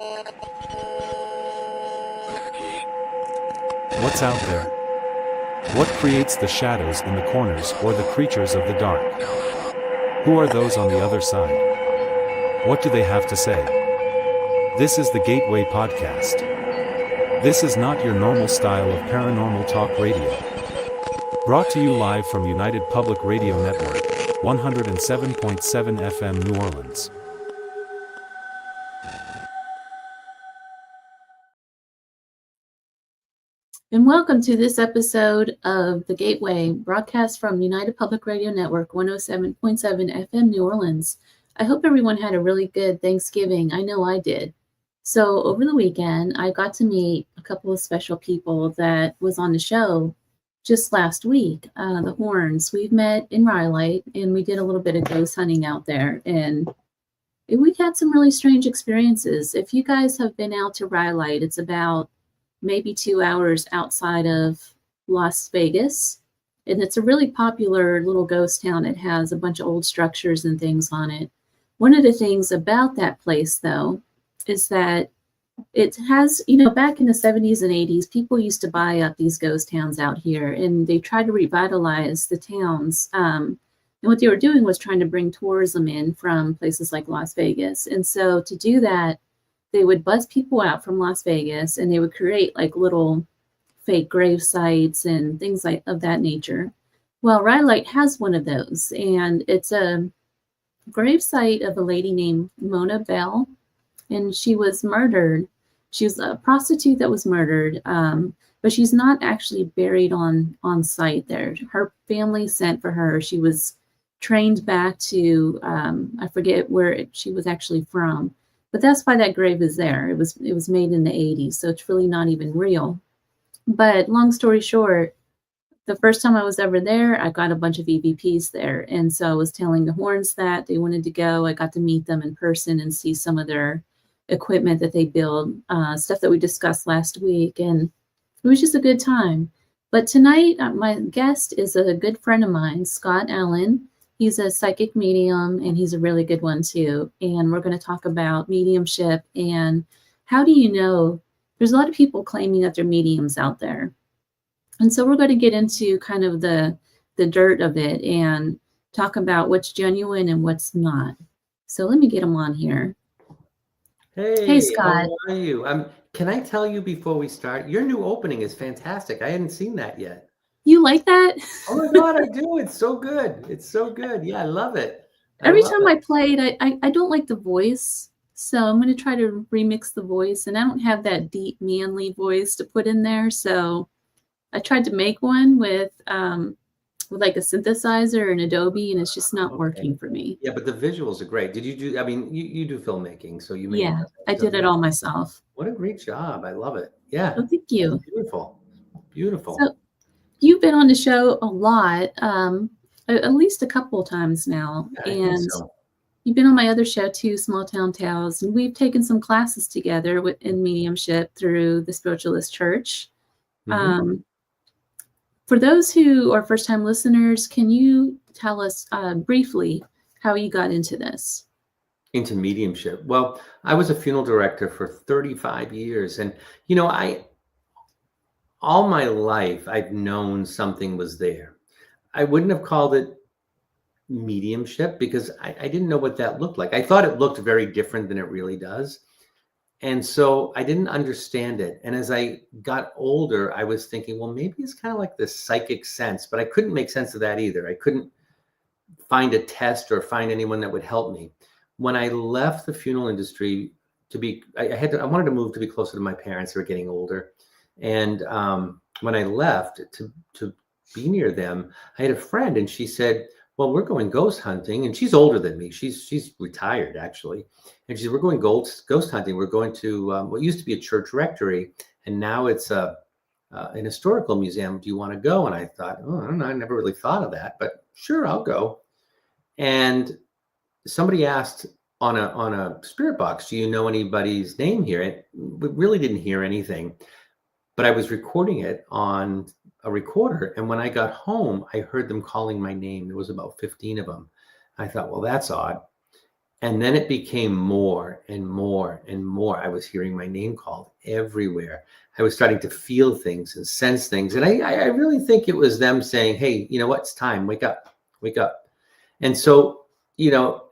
What's out there? What creates the shadows in the corners or the creatures of the dark? Who are those on the other side? What do they have to say? This is the Gateway Podcast. This is not your normal style of paranormal talk radio. Brought to you live from United Public Radio Network, 107.7 FM New Orleans. And welcome to this episode of The Gateway, broadcast from United Public Radio Network, 107.7 FM New Orleans. I hope everyone had a really good Thanksgiving. I know I did. So over the weekend, I got to meet a couple of special people that was on the show just last week, the Horns. We've met in Rhyolite, and we did a little bit of ghost hunting out there, and we had some really strange experiences. If you guys have been out to Rhyolite, it's about maybe 2 hours outside of Las Vegas. And it's a really popular little ghost town. It has a bunch of old structures and things on it. One of the things about that place, though, is that it has, back in the 70s and 80s, people used to buy up these ghost towns out here, and they tried to revitalize the towns. And what they were doing was trying to bring tourism in from places like Las Vegas. And so to do that, they would bus people out from Las Vegas, and they would create like little fake grave sites and things like of that nature. Well, Rhyolite has one of those, and it's a grave site of a lady named Mona Bell, and she was murdered. She was a prostitute that was murdered, but she's not actually buried on site there. Her family sent for her. She was trained back to, I forget where she was actually from. But that's why that grave is there. It was made in the 80s, so it's really not even real. But long story short, the first time I was ever there, I got a bunch of EVPs there. And so I was telling the Horns that they wanted to go. I got to meet them in person and see some of their equipment that they build, stuff that we discussed last week. And it was just a good time. But tonight, my guest is a good friend of mine, Scott Allan. He's a psychic medium, and he's a really good one too. And we're going to talk about mediumship and how do you know? There's a lot of people claiming that they're mediums out there. And so we're going to get into kind of the dirt of it and talk about what's genuine and what's not. So let me get him on here. Hey, Scott. How are you? Can I tell you before we start, your new opening is fantastic. I hadn't seen that yet. You like that? Oh my God, I do. It's so good. It's so good. Yeah, I love it. Every time I play it, I don't like the voice. So I'm going to try to remix the voice. And I don't have that deep, manly voice to put in there. So I tried to make one with like a synthesizer and Adobe, and it's just not working for me. Yeah, but the visuals are great. Did you do, you do filmmaking, so you made Yeah, I did it all myself. What a great job. I love it. Yeah. Oh, thank you. Beautiful. Beautiful. So, you've been on the show a lot, at least a couple of times now. Yeah, and you've been on my other show too, Small Town Tales. And we've taken some classes together in mediumship through the Spiritualist Church. Mm-hmm. For those who are first-time listeners, can you tell us briefly how you got into this? Into mediumship? Well, I was a funeral director for 35 years. And, all my life, I've known something was there. I wouldn't have called it mediumship because I didn't know what that looked like. I thought it looked very different than it really does. And so I didn't understand it. And as I got older, I was thinking, well, maybe it's kind of like this psychic sense, but I couldn't make sense of that either. I couldn't find a test or find anyone that would help me. When I left the funeral industry I wanted to move to be closer to my parents who were getting older. And when I left to be near them, I had a friend, and she said, well, we're going ghost hunting. And she's older than me. She's retired, actually. And she said, we're going ghost hunting. We're going to what used to be a church rectory, and now it's an historical museum. Do you want to go? And I thought, oh, I don't know. I never really thought of that, but sure, I'll go. And somebody asked on a spirit box, do you know anybody's name here? We really didn't hear anything. But I was recording it on a recorder. And when I got home, I heard them calling my name. There was about 15 of them. I thought, well, that's odd. And then it became more and more and more. I was hearing my name called everywhere. I was starting to feel things and sense things. And I really think it was them saying, hey, you know what? It's time. Wake up. Wake up. And so,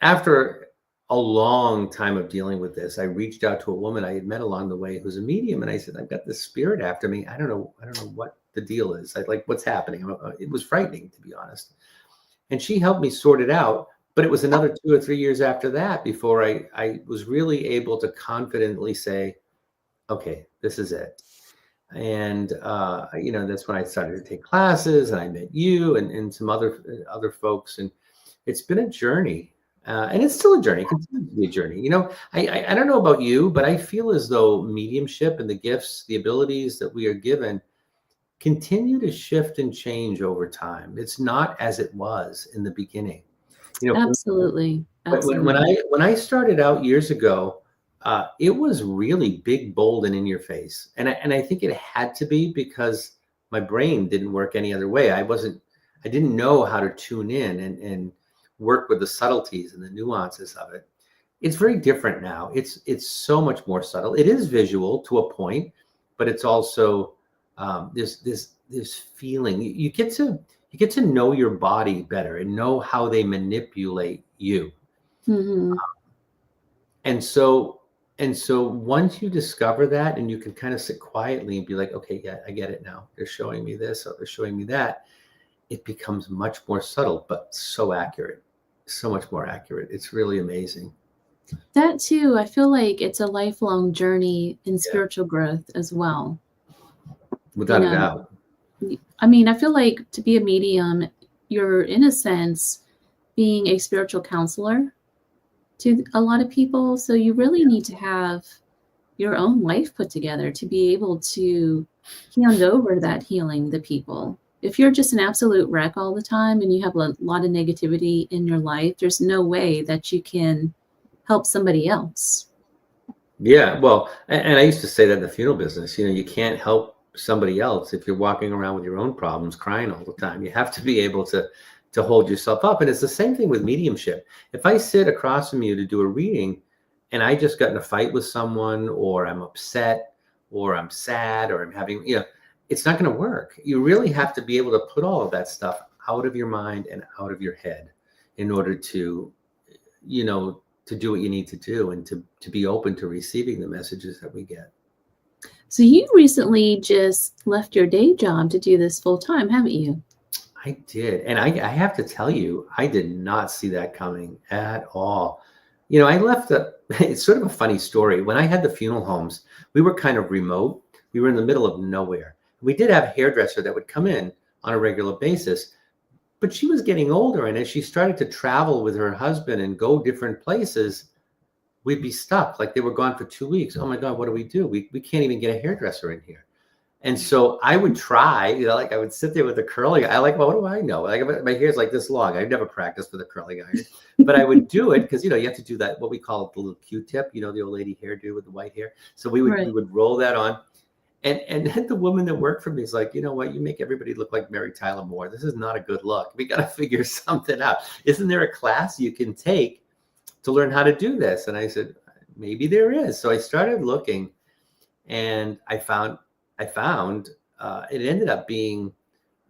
after a long time of dealing with this, I reached out to a woman I had met along the way who's a medium. And I said, I've got this spirit after me. I don't know what the deal is. What's happening? It was frightening, to be honest. And she helped me sort it out. But it was another 2 or 3 years after that before I was really able to confidently say, okay, this is it. And, that's when I started to take classes, and I met you and some other folks. And it's been a journey. And it's still a journey. It continues to be a journey. I don't know about you, but I feel as though mediumship and the gifts, the abilities that we are given continue to shift and change over time. It's not as it was in the beginning. Absolutely. When I started out years ago, it was really big, bold, and in your face. And I think it had to be because my brain didn't work any other way. I didn't know how to tune in and work with the subtleties and the nuances of it. It's very different now. It's so much more subtle. It is visual to a point, but it's also this feeling. You get to know your body better and know how they manipulate you. Mm-hmm. And so once you discover that, and you can kind of sit quietly and be like, okay, yeah, I get it now. They're showing me this, or they're showing me that. It becomes much more subtle, but so accurate, so much more accurate. It's really amazing. That too, I feel like it's a lifelong journey in spiritual growth as well. Without a doubt. I mean, I feel like to be a medium, you're in a sense being a spiritual counselor to a lot of people. So you really need to have your own life put together to be able to hand over that healing to people. If you're just an absolute wreck all the time and you have a lot of negativity in your life, there's no way that you can help somebody else. Yeah, well, and I used to say that in the funeral business, you can't help somebody else if you're walking around with your own problems, crying all the time. You have to be able to hold yourself up. And it's the same thing with mediumship. If I sit across from you to do a reading and I just got in a fight with someone, or I'm upset, or I'm sad, or I'm having, it's not going to work. You really have to be able to put all of that stuff out of your mind and out of your head in order to, to do what you need to do, and to be open to receiving the messages that we get. So you recently just left your day job to do this full time, haven't you? I did. And I have to tell you, I did not see that coming at all. I left it's sort of a funny story. When I had the funeral homes, we were kind of remote. We were in the middle of nowhere. We did have a hairdresser that would come in on a regular basis, but she was getting older. And as she started to travel with her husband and go different places, we'd be stuck. Like they were gone for 2 weeks. Oh my God, what do? We can't even get a hairdresser in here. And so I would try, I would sit there with the curling. Well, what do I know? My hair's like this long. I've never practiced with a curling iron, but I would do it because, you have to do that, what we call it, the little Q-tip, the old lady hairdo with the white hair. So we would roll that on. And then the woman that worked for me is like, you know what? You make everybody look like Mary Tyler Moore. This is not a good look. We got to figure something out. Isn't there a class you can take to learn how to do this? And I said, maybe there is. So I started looking, and I found it ended up being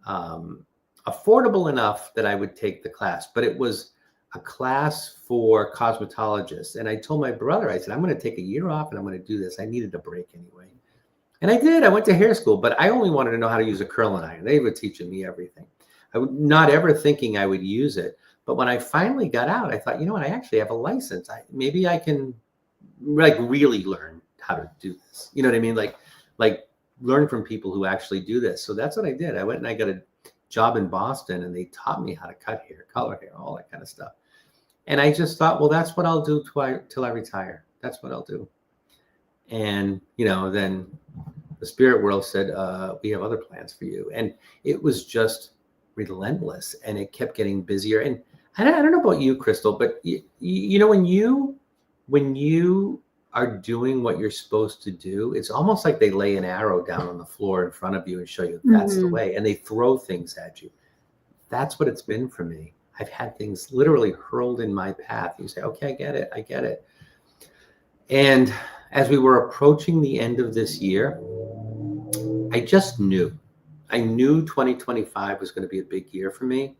affordable enough that I would take the class, but it was a class for cosmetologists. And I told my brother, I said, I'm going to take a year off and I'm going to do this. I needed a break anyway. And I did. I went to hair school, but I only wanted to know how to use a curling iron. They were teaching me everything. I would not ever thinking I would use it. But when I finally got out, I thought, you know what? I actually have a license. Maybe I can really learn how to do this. You know what I mean? Like learn from people who actually do this. So that's what I did. I went and I got a job in Boston, and they taught me how to cut hair, color hair, all that kind of stuff. And I just thought, well, that's what I'll do till I retire. That's what I'll do. And, then the spirit world said, we have other plans for you. And it was just relentless, and it kept getting busier. And I don't know about you, Crystal, but when you are doing what you're supposed to do, it's almost like they lay an arrow down on the floor in front of you and show you that's the way, and they throw things at you. That's what it's been for me. I've had things literally hurled in my path. You say, okay, I get it. And as we were approaching the end of this year, I just knew. I knew 2025 was going to be a big year for me.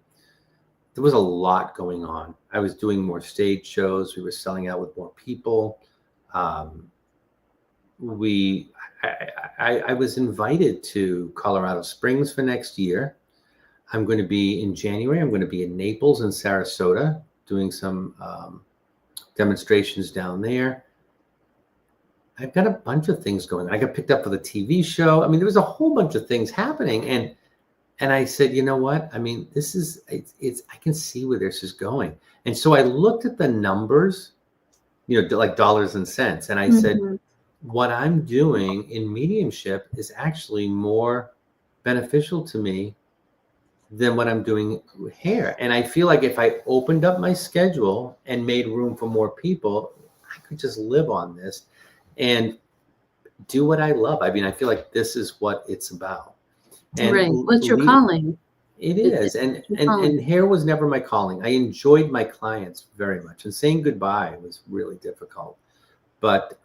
There was a lot going on. I was doing more stage shows. We were selling out with more people. I was invited to Colorado Springs for next year. I'm going to be in January. I'm going to be in Naples and Sarasota doing some demonstrations down there. I've got a bunch of things going on. I got picked up for the TV show. I mean, there was a whole bunch of things happening. And I said, you know what? I mean, this is, I can see where this is going. And so I looked at the numbers, you know, like dollars and cents. And I said, what I'm doing in mediumship is actually more beneficial to me than what I'm doing with hair. And I feel like if I opened up my schedule and made room for more people, I could just live on this and do what I love. I mean, I feel like this is what it's about. And right. What's your calling? It is. And hair was never my calling. I enjoyed my clients very much. And saying goodbye was really difficult. But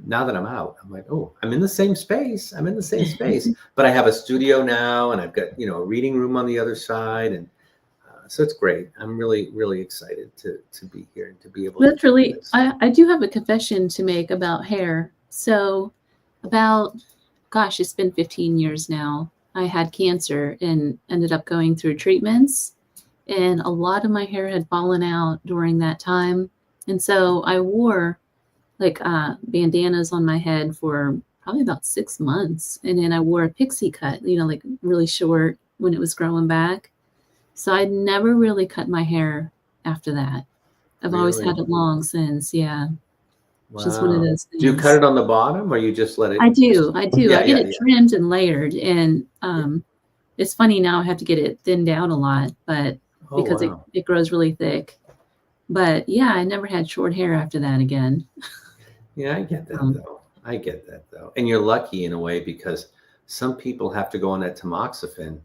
now that I'm out, I'm like, oh, I'm in the same space. But I have a studio now, and I've got, you know, a reading room on the other side. And so it's great. I'm really, really excited to be here and to be able That's to really, I do have a confession to make about hair. So about, gosh, it's been 15 years now. I had cancer and ended up going through treatments. And a lot of my hair had fallen out during that time. And so I wore like bandanas on my head for probably about 6 months. And then I wore a pixie cut, you know, like really short when it was growing back. So I never really cut my hair after that. I've always had it long since. Yeah. Wow. Just one of those things. Do you cut it on the bottom, or you just let it? I do. Yeah, I get it trimmed and layered. And it's funny now I have to get it thinned out a lot, but because it grows really thick. But yeah, I never had short hair after that again. Yeah, I get that though. And you're lucky in a way, because some people have to go on that tamoxifen,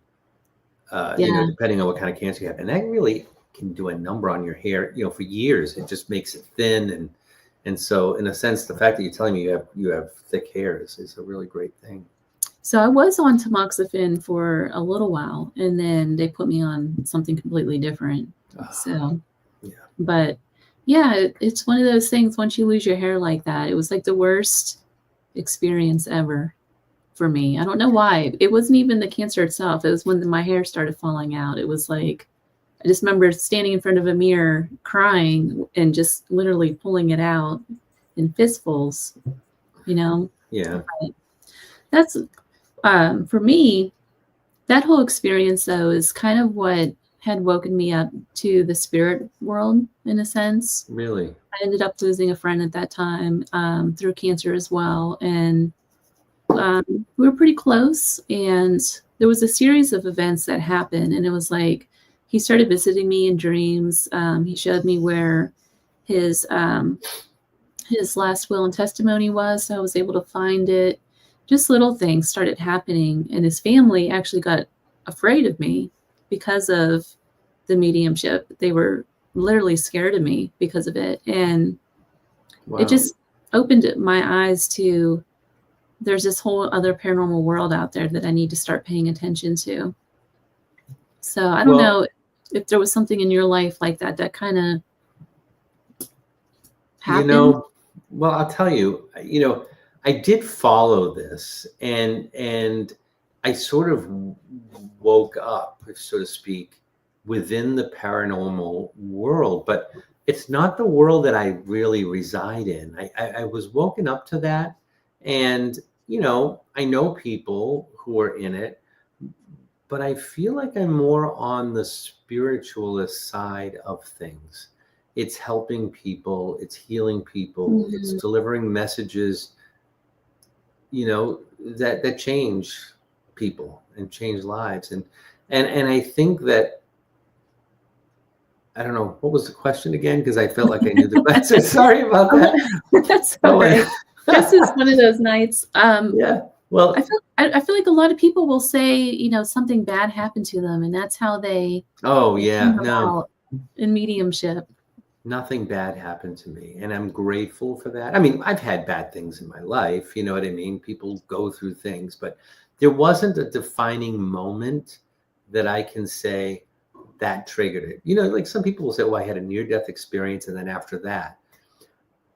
you know, depending on what kind of cancer you have. And that really can do a number on your hair, you know, for years. It just makes it thin. And so in a sense, the fact that you're telling me you have thick hair is a really great thing. So I was on tamoxifen for a little while, and then they put me on something completely different. So, yeah. But yeah, it's one of those things. Once you lose your hair like that, it was like the worst experience ever for me. I don't know why. It wasn't even the cancer itself. It was when my hair started falling out. It was like, I just remember standing in front of a mirror crying and just literally pulling it out in fistfuls, you know? Yeah. But that's, for me, that whole experience though is kind of what had woken me up to the spirit world in a sense. Really? I ended up losing a friend at that time through cancer as well. And we were pretty close, and there was a series of events that happened, and it was like, he started visiting me in dreams. He showed me where his last will and testimony was, so I was able to find it. Just little things started happening, and his family actually got afraid of me because of the mediumship. They were literally scared of me because of it. And it just opened my eyes to, there's this whole other paranormal world out there that I need to start paying attention to. So I don't know if there was something in your life like that that kind of happened. You know, well, I'll tell you, you know, I did follow this, and I sort of woke up, so to speak, within the paranormal world, but it's not the world that I really reside in. I was woken up to that, and, you know, I know people who are in it, but I feel like I'm more on the spiritualist side of things. It's helping people, it's healing people, it's delivering messages, you know, that change people and change lives. And I think that, I don't know, what was the question again? Because I felt like I knew the answer. Sorry about that. That's okay. This is one of those nights. Yeah. Well, I feel like a lot of people will say, you know, something bad happened to them, and that's how they oh yeah, come no, about in mediumship. nothing bad happened to me, and I'm grateful for that. I mean, I've had bad things in my life, you know what I mean? People go through things, but there wasn't a defining moment that I can say that triggered it. You know, like some people will say, "Oh, I had a near-death experience, and then after that,"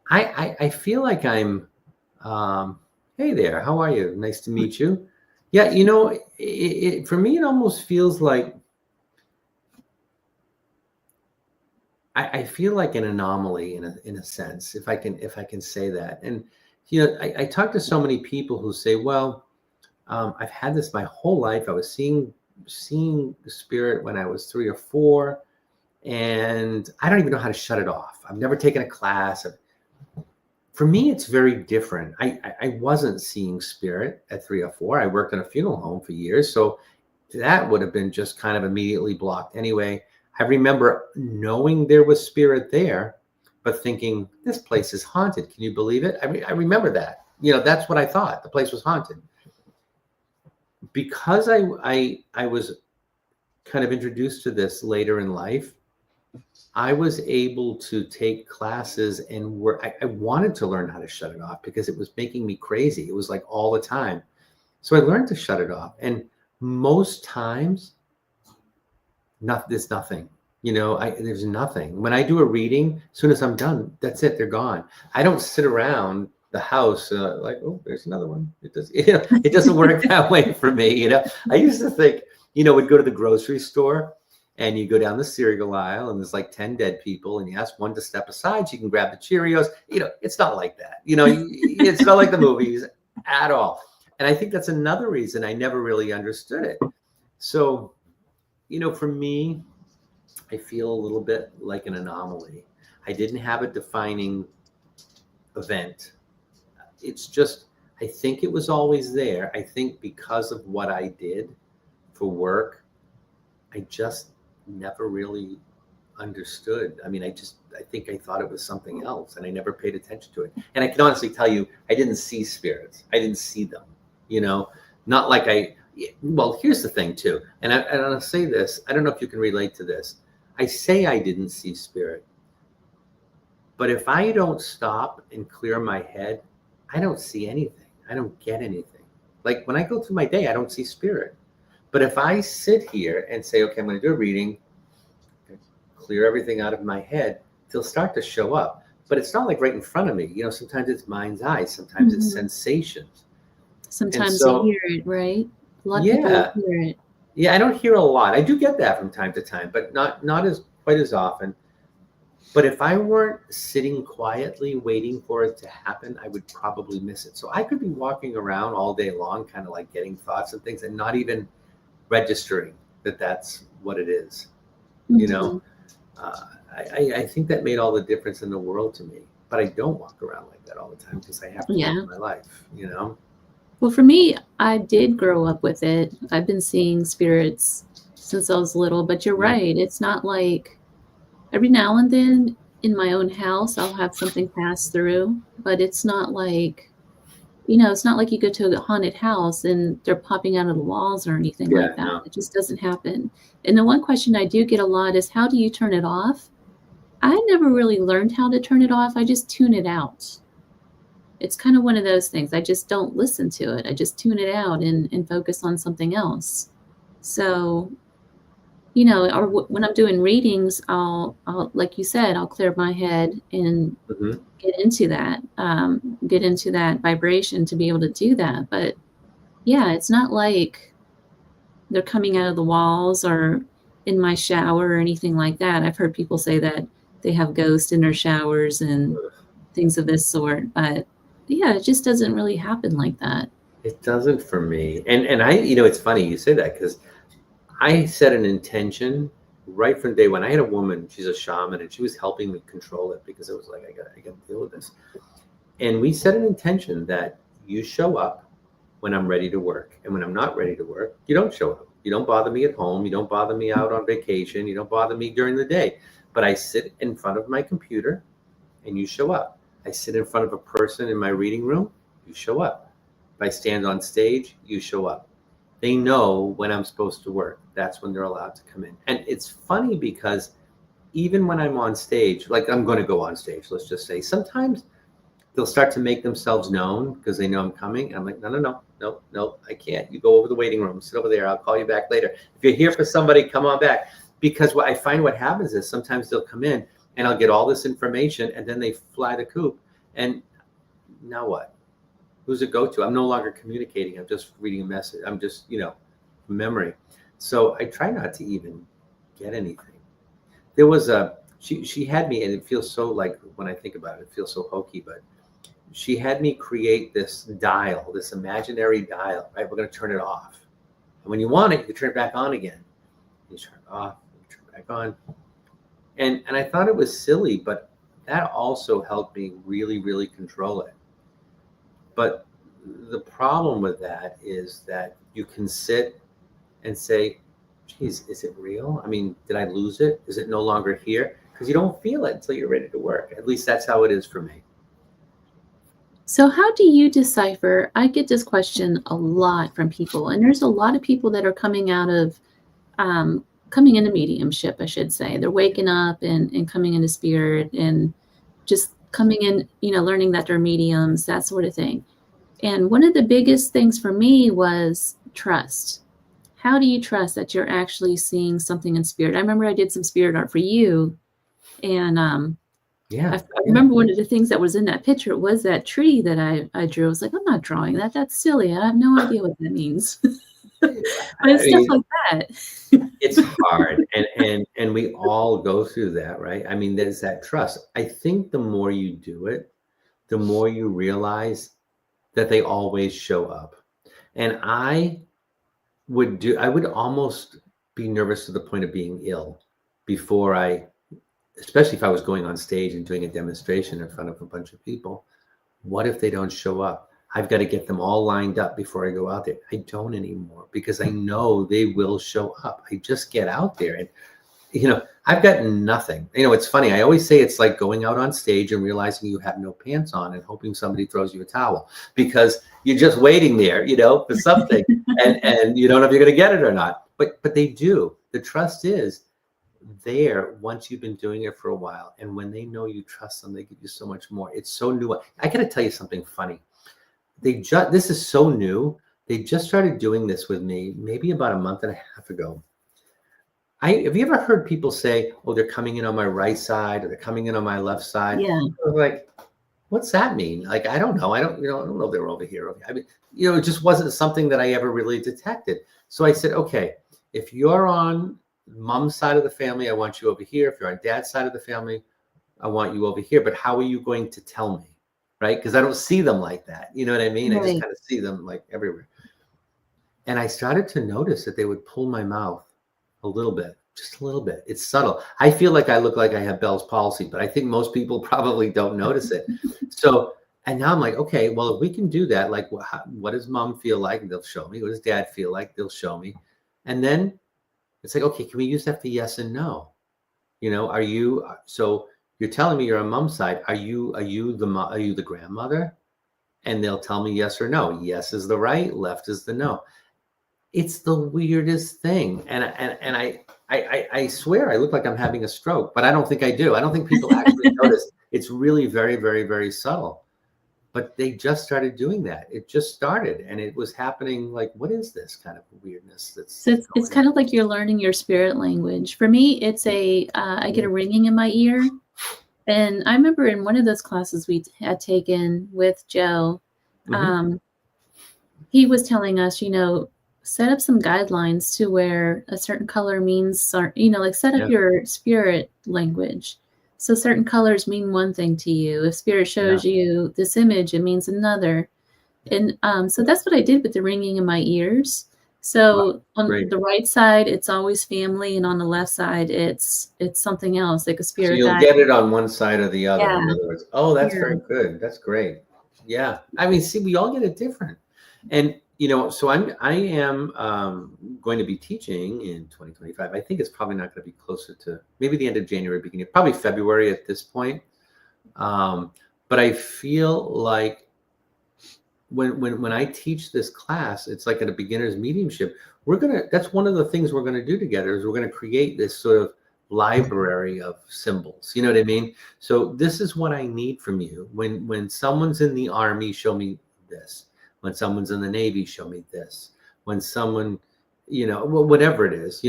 I feel like I'm, hey there, how are you? Nice to meet you. Yeah, you know, for me, it almost feels like I feel like an anomaly in a sense, if I can say that. And you know, I talk to so many people who say, "Well, I've had this my whole life. I was seeing the spirit when I was 3 or 4, and I don't even know how to shut it off. I've never taken a class." For me, it's very different. I wasn't seeing spirit at 3 or 4. I worked in a funeral home for years, so that would have been just kind of immediately blocked anyway. I remember knowing there was spirit there, but thinking this place is haunted. Can you believe it? I remember that. You know, that's what I thought. The place was haunted. Because I was kind of introduced to this later in life, I was able to take classes and I wanted to learn how to shut it off because it was making me crazy. It was like all the time. So I learned to shut it off. And most times, there's nothing. You know, there's nothing. When I do a reading, as soon as I'm done, that's it. They're gone. I don't sit around the house like, oh, there's another one. It does. You know, it doesn't work that way for me. You know, I used to think, you know, we'd go to the grocery store and you go down the cereal aisle and there's like 10 dead people and you ask one to step aside so you can grab the Cheerios. You know, it's not like that. You know, it's not like the movies at all. And I think that's another reason I never really understood it. So, you know, for me, I feel a little bit like an anomaly. I didn't have a defining event. It's just, I think it was always there. I think because of what I did for work, I just never really understood. I mean, I think I thought it was something else and I never paid attention to it. And I can honestly tell you, I didn't see spirits. I didn't see them, you know, not like well, here's the thing too. And I'll say this, I don't know if you can relate to this. I say I didn't see spirit, but if I don't stop and clear my head, I don't see anything. I don't get anything. Like when I go through my day, I don't see spirit. But if I sit here and say, okay, I'm going to do a reading, clear everything out of my head, they'll start to show up. But it's not like right in front of me. You know, sometimes it's mind's eye, sometimes it's sensations. Sometimes so, you hear it, right? A lot of yeah, people hear it. yeah, I don't hear a lot. I do get that from time to time, but not as quite as often. But if I weren't sitting quietly waiting for it to happen, I would probably miss it. So I could be walking around all day long, kind of like getting thoughts and things and not even registering that that's what it is. You know, I think that made all the difference in the world to me, but I don't walk around like that all the time because I have to live my life, you know? Well, for me, I did grow up with it. I've been seeing spirits since I was little, but you're right. It's not like every now and then in my own house, I'll have something pass through, but it's not like, you know, it's not like you go to a haunted house and they're popping out of the walls or anything like that. No. It just doesn't happen. And the one question I do get a lot is, how do you turn it off? I never really learned how to turn it off. I just tune it out. It's kind of one of those things. I just don't listen to it. I just tune it out and focus on something else. So, you know, or when I'm doing readings, I'll, like you said, I'll clear my head and get into that vibration to be able to do that. But yeah, it's not like they're coming out of the walls or in my shower or anything like that. I've heard people say that they have ghosts in their showers and things of this sort, but yeah, it just doesn't really happen like that. It doesn't for me. And I, you know, it's funny you say that because I set an intention right from day one. I had a woman, she's a shaman, and she was helping me control it because it was like, I got to deal with this. And we set an intention that you show up when I'm ready to work. And when I'm not ready to work, you don't show up. You don't bother me at home. You don't bother me out on vacation. You don't bother me during the day. But I sit in front of my computer and you show up. I sit in front of a person in my reading room, you show up. If I stand on stage, you show up. They know when I'm supposed to work. That's when they're allowed to come in. And it's funny because even when I'm on stage, like I'm going to go on stage, let's just say, sometimes they'll start to make themselves known because they know I'm coming. I'm like, no, I can't. You go over the waiting room, sit over there. I'll call you back later. If you're here for somebody, come on back. Because what I find what happens is sometimes they'll come in and I'll get all this information and then they fly the coop. And now what? Who's it go to? I'm no longer communicating. I'm just reading a message. I'm just, from memory. So I try not to even get anything. There was she had me, and it feels so, like, when I think about it, it feels so hokey, but she had me create this dial, this imaginary dial, right? We're going to turn it off. And when you want it, you can turn it back on again. You turn it off, you turn it back on. And I thought it was silly, but that also helped me really, really control it. But the problem with that is that you can sit and say, geez, is it real? I mean, did I lose it? Is it no longer here? Because you don't feel it until you're ready to work. At least that's how it is for me. So how do you decipher? I get this question a lot from people, and there's a lot of people that are coming out of, coming into mediumship, I should say. They're waking up and coming into spirit and just coming in, learning that they're mediums, that sort of thing. And one of the biggest things for me was trust. How do you trust that you're actually seeing something in spirit? I remember I did some spirit art for you, and I remember one of the things that was in that picture was that tree that I drew. I was like, I'm not drawing that. That's silly. I have no idea what that means. But it's stuff like that. It's hard, and we all go through that, right? I mean, there's that trust. I think the more you do it, the more you realize that they always show up. And I would almost be nervous to the point of being ill before especially if I was going on stage and doing a demonstration in front of a bunch of people. What if they don't show up? I've got to get them all lined up before I go out there. I don't anymore because I know they will show up. I just get out there and, I've got nothing. It's funny. I always say it's like going out on stage and realizing you have no pants on and hoping somebody throws you a towel because you're just waiting there, for something and you don't know if you're going to get it or not. But they do. The trust is there once you've been doing it for a while. And when they know you trust them, they give you so much more. It's so new. I got to tell you something funny. This is so new. They just started doing this with me maybe about a month and a half ago. Have you ever heard people say, oh, they're coming in on my right side or they're coming in on my left side? Yeah. Like, what's that mean? Like, I don't know. I don't know if they're over here. I mean, it just wasn't something that I ever really detected. So I said, okay, if you're on mom's side of the family, I want you over here. If you're on dad's side of the family, I want you over here. But how are you going to tell me? Right? Because I don't see them like that. You know what I mean? Right. I just kind of see them like everywhere. And I started to notice that they would pull my mouth a little bit, just a little bit. It's subtle. I feel like I look like I have Bell's palsy, but I think most people probably don't notice it. So, and now I'm like, okay, well, if we can do that, like, what does mom feel like? They'll show me. What does dad feel like? They'll show me. And then it's like, okay, can we use that for yes and no? So you're telling me you're on mom's side. Are you the grandmother? And they'll tell me yes or no. Yes is the right, left is the no. It's the weirdest thing. And I swear I look like I'm having a stroke, but I don't think I do. I don't think people actually notice. It's really very, very, very subtle. But they just started doing that. It just started, and it was happening. Like, what is this kind of weirdness? It's kind of like you're learning your spirit language. For me, it's I get a ringing in my ear. And I remember in one of those classes we had taken with Joe, he was telling us, set up some guidelines to where a certain color means, like set up your spirit language. So certain colors mean one thing to you. If spirit shows you this image, it means another. And so that's what I did with the ringing in my ears. So on the right side, it's always family, and on the left side, it's something else, like a spirit. So you'll get it on one side or the other. Yeah. In other words, that's very good. That's great. Yeah, I mean, see, we all get it different, and so I am going to be teaching in 2025. I think it's probably not going to be closer to maybe the end of January, beginning, probably February at this point. But I feel like when I teach this class, it's like at a beginner's mediumship, that's one of the things we're gonna do together is we're gonna create this sort of library of symbols. You know what I mean? So this is what I need from you. When someone's in the army, show me this. When someone's in the Navy, show me this. When someone, whatever it is,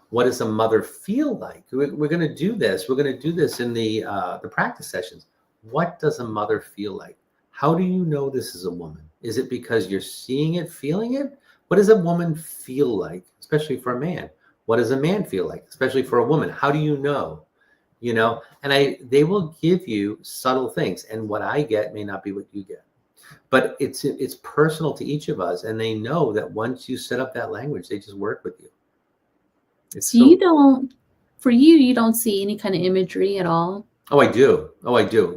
what does a mother feel like? We're going to do this. We're going to do this in the practice sessions. What does a mother feel like? How do you know this is a woman? Is it because you're seeing it, feeling it? What does a woman feel like, especially for a man? What does a man feel like, especially for a woman? How do you know? And they will give you subtle things, and what I get may not be what you get. But it's personal to each of us, and they know that once you set up that language, they just work with you. So you don't see any kind of imagery at all? Oh, I do.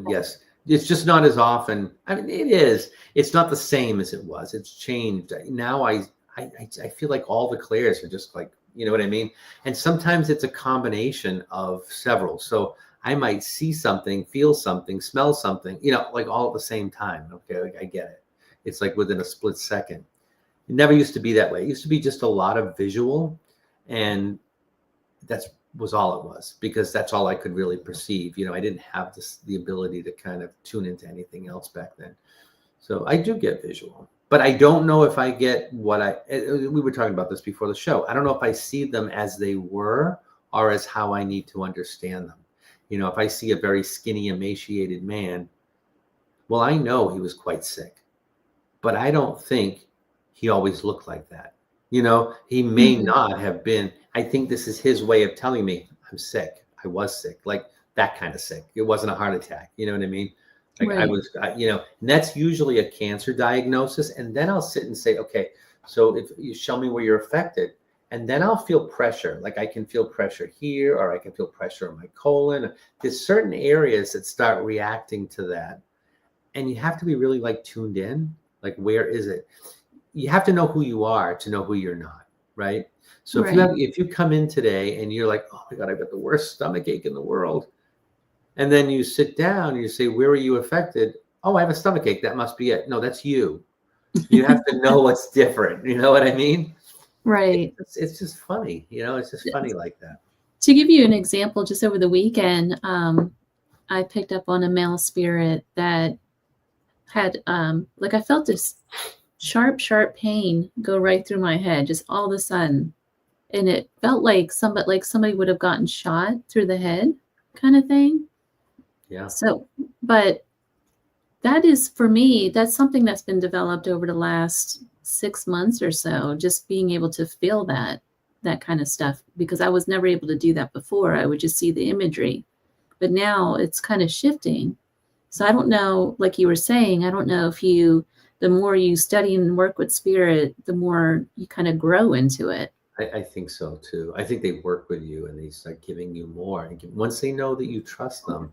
Yes. It's just not as often. I mean, it is. It's not the same as it was. It's changed. Now I feel like all the clairs are just like, you know what I mean? And sometimes it's a combination of several. So I might see something, feel something, smell something, like all at the same time. Okay, like I get it. It's like within a split second. It never used to be that way. It used to be just a lot of visual, and that was all it was, because that's all I could really perceive. I didn't have the ability to kind of tune into anything else back then. So I do get visual, but I don't know if I get we were talking about this before the show. I don't know if I see them as they were or as how I need to understand them. If I see a very skinny, emaciated man, well, I know he was quite sick, but I don't think he always looked like that. He may not have been. I think this is his way of telling me I'm sick. I was sick, like that kind of sick. It wasn't a heart attack. You know what I mean? Like right. And that's usually a cancer diagnosis. And then I'll sit and say, okay, so if you show me where you're affected, and then I'll feel pressure. Like I can feel pressure here, or I can feel pressure in my colon. There's certain areas that start reacting to that. And you have to be really like tuned in. Like, where is it? You have to know who you are to know who you're not. Right. So if you come in today and you're like, oh my God, I've got the worst stomach ache in the world. And then you sit down and you say, where are you affected? Oh, I have a stomach ache. That must be it. No, that's you. You have to know what's different. You know what I mean? Right. It's just funny. It's just funny like that. To give you an example, just over the weekend, I picked up on a male spirit that had, I felt this sharp pain go right through my head, just all of a sudden. And it felt like somebody would have gotten shot through the head kind of thing. Yeah. So, but that is, for me, that's something that's been developed over the last 6 months or so, just being able to feel that kind of stuff, because I was never able to do that before. I would just see the imagery, but now it's kind of shifting. So I don't know, like you were saying, I don't know if the more you study and work with spirit, the more you kind of grow into it. I think so too. I think they work with you and they start giving you more. And once they know that you trust them.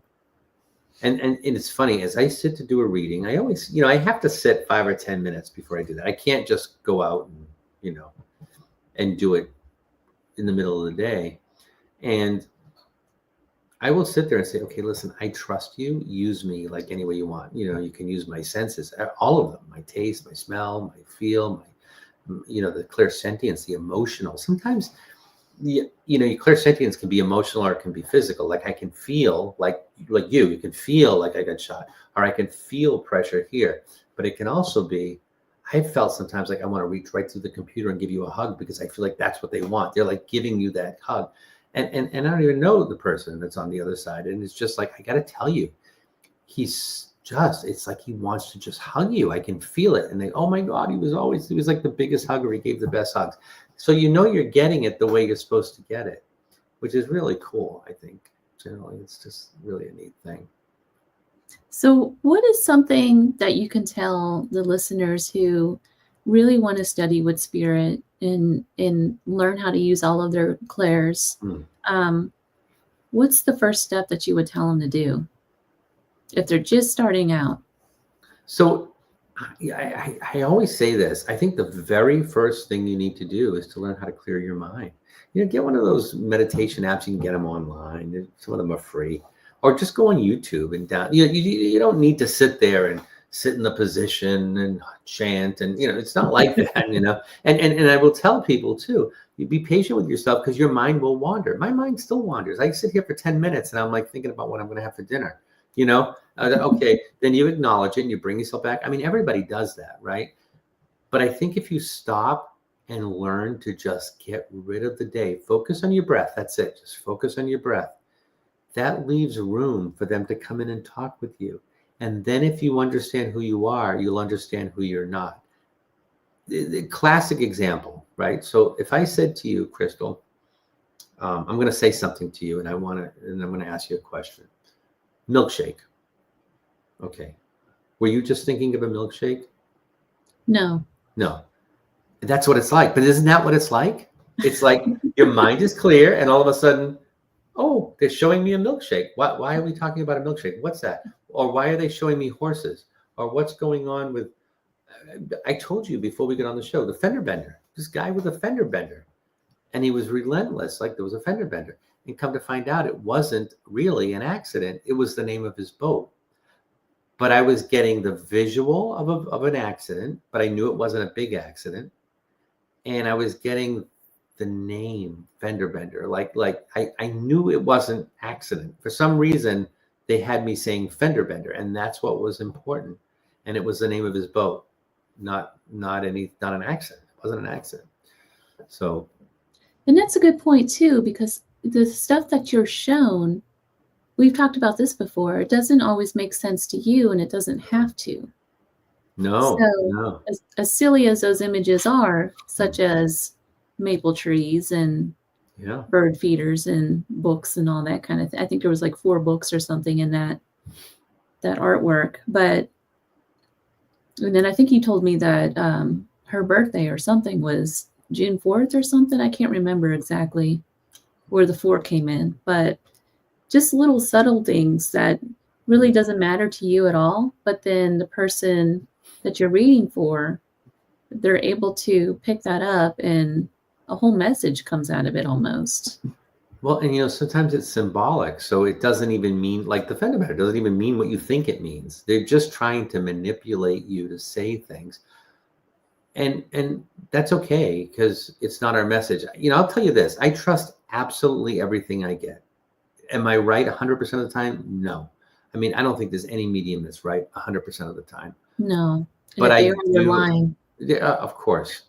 And it's funny, as I sit to do a reading, I always, I have to sit 5 or 10 minutes before I do that. I can't just go out and, and do it in the middle of the day. And I will sit there and say, okay, listen, I trust you. Use me like any way you want. You can use my senses, all of them, my taste, my smell, my feel, the clairsentience, the emotional. Sometimes, your clairsentience can be emotional or it can be physical. Like I can feel like you can feel like I got shot, or I can feel pressure here. But it can also be, I've felt sometimes like I want to reach right through the computer and give you a hug, because I feel like that's what they want. They're like giving you that hug. And I don't even know the person that's on the other side. And it's just like, I got to tell you, it's like he wants to just hug you. I can feel it. And oh my God, he was like the biggest hugger. He gave the best hugs. So you're getting it the way you're supposed to get it, which is really cool. I think generally it's just really a neat thing. So what is something that you can tell the listeners who really want to study with spirit and learn how to use all of their clairs? What's the first step that you would tell them to do if they're just starting out? So I always say this. I think the very first thing you need to do is to learn how to clear your mind. Get one of those meditation apps. You can get them online. Some of them are free. Or just go on YouTube and down. You don't need to sit there and sit in the position and chant. And, it's not like that, And I will tell people too, you be patient with yourself because your mind will wander. My mind still wanders. I sit here for 10 minutes and I'm like thinking about what I'm going to have for dinner, Okay, then you acknowledge it and you bring yourself back. I mean, everybody does that, right? But I think if you stop and learn to just get rid of the day, focus on your breath. That's it. Just focus on your breath. That leaves room for them to come in and talk with you. And then if you understand who you are, you'll understand who you're not. The classic example, right? So if I said to you, Crystal, I'm going to say something to you and I'm going to ask you a question. Milkshake. Okay. Were you just thinking of a milkshake? No. That's what it's like. But isn't that what it's like? It's like your mind is clear and all of a sudden, oh, they're showing me a milkshake. Why are we talking about a milkshake? What's that? Or why are they showing me horses? Or what's going on with, I told you before we get on the show, the fender bender, this guy with a fender bender. And he was relentless, like there was a fender bender. And come to find out, it wasn't really an accident. It was the name of his boat. But I was getting the visual of an accident, but I knew it wasn't a big accident. And I was getting the name fender bender. Like I knew it wasn't accident. For some reason, they had me saying fender bender, and that's what was important. And it was the name of his boat, not an accident. It wasn't an accident. So, and that's a good point too, because the stuff that you're shown, we've talked about this before, it doesn't always make sense to you, and it doesn't have to. No. As silly as those images are, such as maple trees and bird feeders and books and all that kind of thing. I think there was like 4 books or something in that artwork. But and then I think you told me that her birthday or something was June 4th or something. I can't remember exactly where the 4 came in, but just little subtle things that really doesn't matter to you at all. But then the person that you're reading for, they're able to pick that up and a whole message comes out of it almost. Well, and sometimes it's symbolic. So it doesn't even mean, like the fender bender doesn't even mean what you think it means. They're just trying to manipulate you to say things. And that's okay, because it's not our message. I'll tell you this. I trust absolutely everything I get. Am I right 100% of the time? No. I mean, I don't think there's any medium that's right 100% of the time. No. But I do. Lying. Yeah, of course.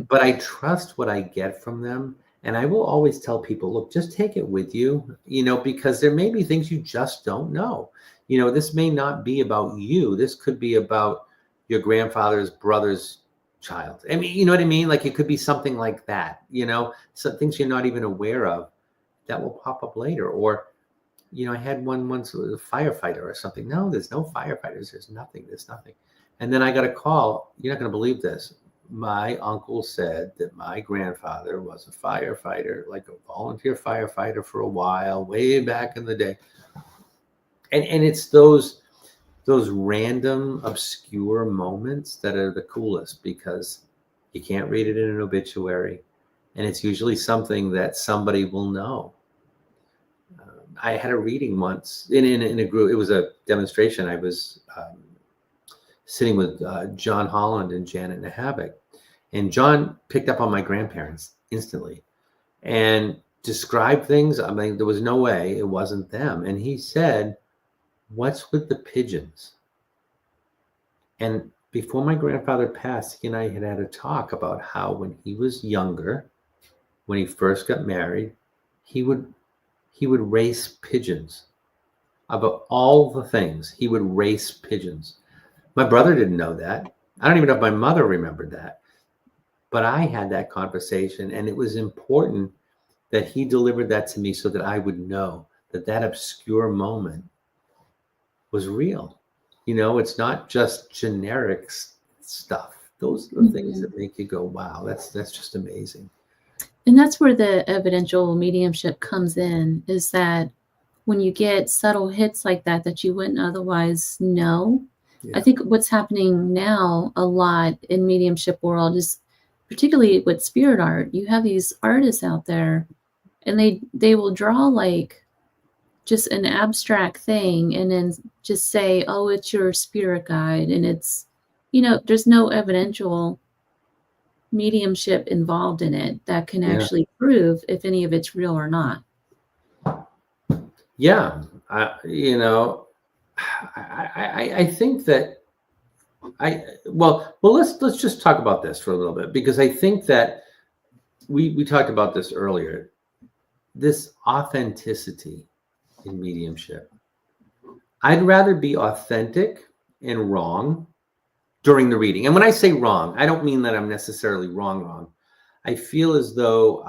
But I trust what I get from them. And I will always tell people, look, just take it with you, because there may be things you just don't know. This may not be about you. This could be about your grandfather's brother's child. I mean, you know what I mean? Like it could be something like that, some things you're not even aware of that will pop up later. Or, I had one once with a firefighter or something. No, there's no firefighters. There's nothing. And then I got a call. You're not going to believe this. My uncle said that my grandfather was a firefighter, like a volunteer firefighter for a while, way back in the day. And it's those random, obscure moments that are the coolest, because you can't read it in an obituary. And it's usually something that somebody will know. I had a reading once in a group. It was a demonstration. I was sitting with John Holland and Janet Nahabik. And John picked up on my grandparents instantly and described things. I mean, there was no way it wasn't them. And he said, "What's with the pigeons?" And before my grandfather passed, he and I had a talk about how when he was younger, when he first got married, he would race pigeons. About all the things, he would race pigeons. My brother didn't know that. I don't even know if my mother remembered that. But I had that conversation, and it was important that he delivered that to me so that I would know that obscure moment was real. It's not just generic stuff. Those are the things that make you go, wow, that's just amazing. And that's where the evidential mediumship comes in, is that when you get subtle hits like that you wouldn't otherwise know. Yeah. I think what's happening now a lot in mediumship world is, particularly with spirit art, you have these artists out there and they will draw like just an abstract thing and then just say, oh, it's your spirit guide. And it's, there's no evidential mediumship involved in it that can actually prove if any of it's real or not. Yeah. I think that let's just talk about this for a little bit, because I think that we talked about this earlier, this authenticity in mediumship. I'd rather be authentic and wrong during the reading. And when I say wrong, I don't mean that I'm necessarily wrong. I feel as though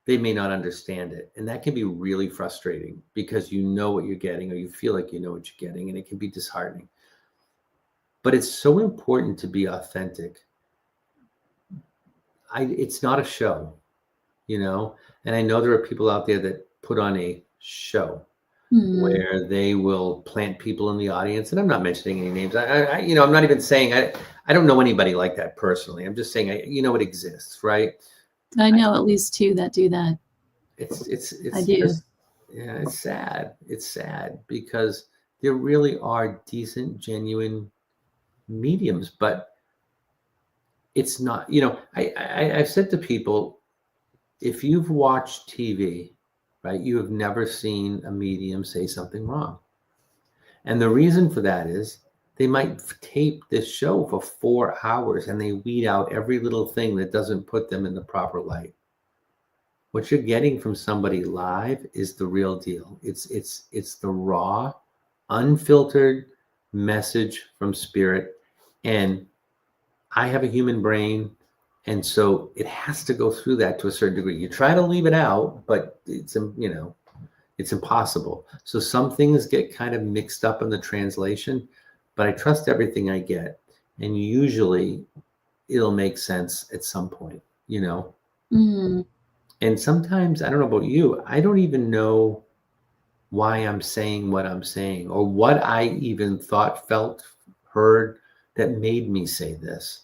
they may not understand it. And that can be really frustrating, because you know what you're getting, or you feel like you know what you're getting, and it can be disheartening. But it's so important to be authentic. It's not a show, and I know there are people out there that put on a show where they will plant people in the audience. And I'm not mentioning any names. I'm not even saying, I don't know anybody like that personally. I'm just saying, it exists, right? I know at least 2 that do that. I do. It's sad. It's sad, because there really are decent, genuine mediums, but it's not, I've said to people, if you've watched TV, right, you have never seen a medium say something wrong. And the reason for that is they might tape this show for 4 hours and they weed out every little thing that doesn't put them in the proper light. What you're getting from somebody live is the real deal. It's the raw, unfiltered message from spirit. And I have a human brain, and so it has to go through that to a certain degree. You try to leave it out, but it's impossible. So some things get kind of mixed up in the translation, but I trust everything I get, and usually it'll make sense at some point, Mm-hmm. And sometimes, I don't know about you, I don't even know why I'm saying what I'm saying, or what I even thought, felt, heard that made me say this.